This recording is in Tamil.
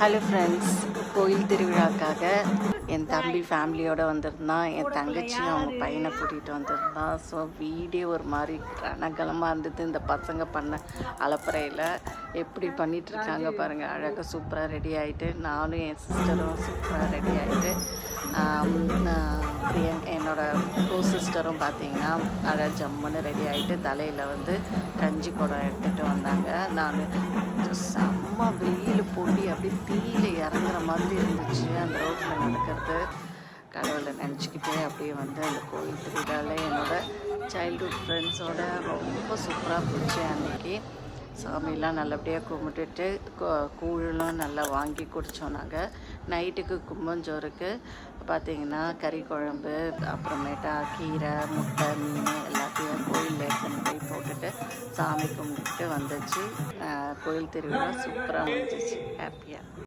ஹலோ ஃப்ரெண்ட்ஸ், கோயில் திருவிழாக்காக என் தம்பி ஃபேமிலியோடு வந்திருந்தான். என் தங்கச்சி அவங்க பையனை கூட்டிகிட்டு வந்திருந்தான். ஸோ வீடே ஒரு மாதிரி ரணகலமாக இருந்தது. இந்த பசங்க பண்ண அலப்பறையில் எப்படி பண்ணிகிட்ருக்காங்க பாருங்கள். அழகாக சூப்பராக ரெடி ஆகிட்டு, நானும் என் சிஸ்டரும் சூப்பராக ரெடி ஆகிட்டு, என்னோடய கோ சிஸ்டரும் பார்த்தீங்கன்னா அழகாக ஜம்முன்னு ரெடி ஆகிட்டு தலையில் வந்து கஞ்சி குடம் எடுத்துகிட்டு வந்தாங்க. நான் செம்ம வெயில் பொடி அப்படியே தீயில இறங்குற மாதிரி இருந்துச்சு அந்த ரோட்டில் நடக்கிறது. கடவுளை நினச்சிக்கிட்டே அப்படியே வந்து அந்த கோயில் திருவிழாவில் என்னோடய சைல்ட்ஹுட் ஃப்ரெண்ட்ஸோட ரொம்ப சூப்பராக போச்சு. அன்றைக்கி சாமியெல்லாம் நல்லபடியாக கும்பிட்டுட்டு கூழெலாம் நல்லா வாங்கி குடித்தோம். நாங்கள் நைட்டுக்கு கும்பஞ்சோறுக்கு பார்த்திங்கன்னா கறி குழம்பு, அப்புறமேட்டா கீரை, முட்டை, மீன் எல்லாத்தையும் கோயிலில் எடுத்துன்னு போய் போட்டுட்டு சாமி கும்பிட்டு வந்துச்சு. கோயில் திருவிழா சூப்பராக வந்துச்சு. ஹாப்பியாக.